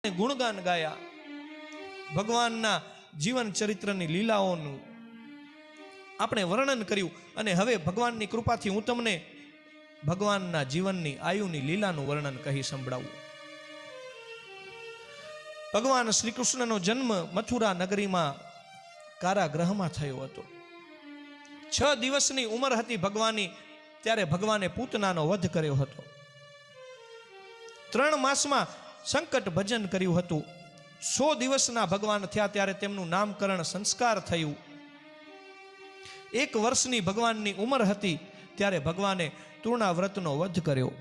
ગુણગાન ગાયા, ભગવાનના જીવન ચરિત્રની લીલાઓનું આપણે વર્ણન કર્યું. અને હવે ભગવાનની કૃપાથી હું તમને ભગવાનના જીવનની આયુની લીલાનું વર્ણન કહી સંભળાવું. ભગવાન શ્રી કૃષ્ણનો જન્મ મથુરા નગરીમાં કારાગૃહમાં થયો હતો. 6 દિવસની ઉંમર હતી ભગવાનની ત્યારે ભગવાને પૂતનાનો વધ કર્યો હતો. 3 માસમાં સંકટ ભજન કર્યું હતું. 100 દિવસના ભગવાન થયા ત્યારે તેમનું નામકરણ સંસ્કાર થયું. 1 વર્ષની ભગવાનની ઉંમર હતી ત્યારે ભગવાને તૃણાવ્રતનો વધ કર્યો.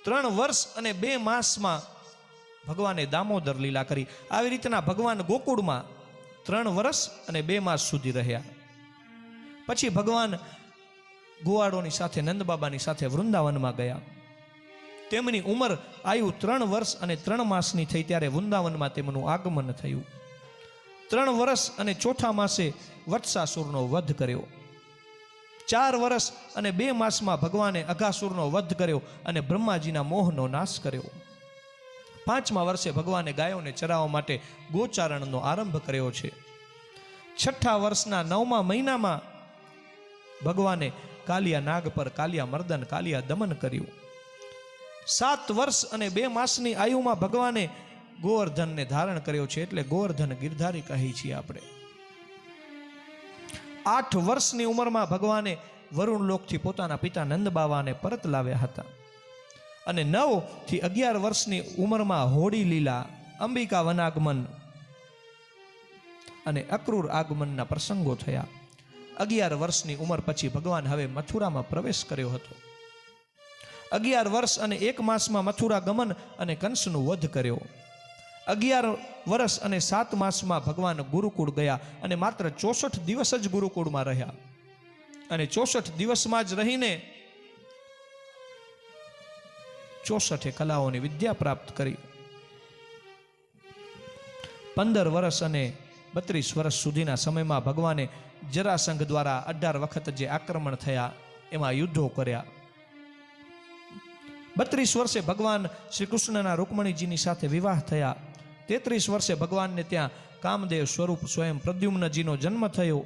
3 વર્ષ અને 2 માસમાં ભગવાને દામોદર લીલા કરી. આવી રીતના ભગવાન ગોકુળમાં 3 વર્ષ અને 2 માસ સુધી રહ્યા. પછી ભગવાન ગોવાળોની સાથે નંદબાબાની સાથે વૃંદાવનમાં ગયા. તેમની ઉંમર આયુ 3 વર્ષ અને 3 માસની થઈ ત્યારે વૃંદાવનમાં તેમનું આગમન થયું. 3 વર્ષ અને 4થા માસે વત્સાસુરનો વધ કર્યો. 4 વર્ષ અને 2 માસમાં ભગવાને અઘાસુરનો વધ કર્યો અને બ્રહ્માજીના મોહનો નાશ કર્યો. 5મા વર્ષે ભગવાને ગાયોને ચરાવવા માટે ગોચારણનો આરંભ કર્યો છે. 6થા વર્ષના 9મા મહિનામાં ભગવાને કાલિયા નાગ પર કાલિયા મર્દન કાલિયા દમન કર્યું. 7 વર્ષ અને 2 માસની આયુમાં ભગવાને ગોવર્ધનને ધારણ કર્યો છે, એટલે ગોવર્ધન ગિરધારી કહી છીએ આપણે. 8 વર્ષની ઉંમરમાં ભગવાને વરુણ લોકથી પોતાના પિતા નંદબાવાને પરત લાવ્યા હતા. અને 9 થી 11 વર્ષની ઉંમરમાં હોળી લીલા, અંબિકા વનાગમન અને અક્રૂર આગમનના પ્રસંગો થયા. 11 વર્ષની ઉંમર પછી ભગવાન હવે મથુરામાં પ્રવેશ કર્યો હતો. 11 વર્ષ અને 1 માસમાં મથુરા ગમન અને કંસનું વધ કર્યો. 11 વર્ષ અને 7 માસમાં ભગવાન ગુરુકુળ ગયા અને માત્ર 64 દિવસ જ ગુરુકુળમાં રહ્યા. અને 64 દિવસમાં જ રહીને 64 કલાઓની વિદ્યા પ્રાપ્ત કરી. 15 વર્ષ અને 32 વર્ષ સુધીના સમયમાં ભગવાને જરાસંઘ દ્વારા 18 વખત જે આક્રમણ થયા એમાં યુદ્ધો કર્યા. 32 વર્ષે ભગવાન શ્રી કૃષ્ણના રૂકમણીજીની સાથે વિવાહ થયા. 33 વર્ષે ભગવાનને ત્યાં કામદેવ સ્વરૂપ સ્વયં પ્રદ્યુમ્નજીનો જન્મ થયો.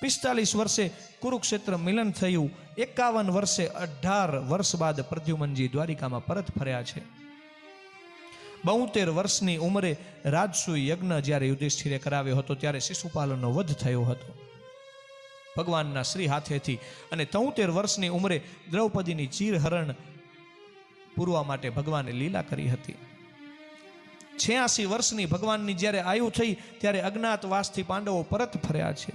45 વર્ષે કુરુક્ષેત્ર મિલન થયું. 51 વર્ષે 18 વર્ષ બાદ પ્રદ્યુમનજી દ્વારિકામાં પરત ફર્યા છે. 72 વર્ષની ઉંમરે રાજસૂય યજ્ઞ જ્યારે યુધિષ્ઠિરે કરાવ્યો હતો ત્યારે શિશુપાલનો વધ થયો હતો ભગવાનના શ્રી હાથેથી. અને 73 વર્ષની ઉંમરે દ્રૌપદીની ચીરહરણ પૂરવા માટે ભગવાને લીલા કરી હતી. 86 વર્ષની ભગવાનની જ્યારે આયુ થઈ ત્યારે અજ્ઞાતવાસથી પાંડવો પરત ફર્યા છે.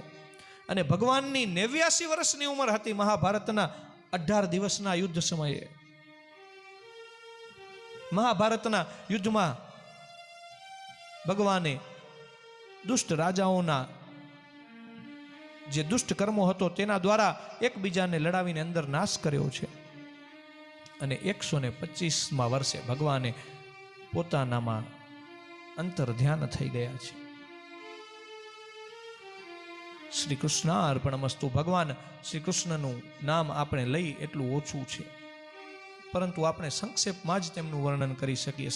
અને ભગવાનની 89 વર્ષની ઉંમર હતી મહાભારતના 18 દિવસના યુદ્ધ સમયે. મહાભારતના યુદ્ધમાં ભગવાને દુષ્ટ રાજાઓના જે દુષ્ટ કર્મો હતો તેના દ્વારા એકબીજાને લડાવીને અંદર નાશ કર્યો છે. અને 125મા વર્ષે ભગવાને પોતાનામાં અંતર ધ્યાન થઈ ગયા છે. શ્રી કૃષ્ણાર્પણમસ્તુ. ભગવાન શ્રી કૃષ્ણનું નામ આપણે લઈ એટલું ઓછું છે, પરંતુ આપણે સંક્ષેપમાં જ તેમનું વર્ણન કરી શકીએ.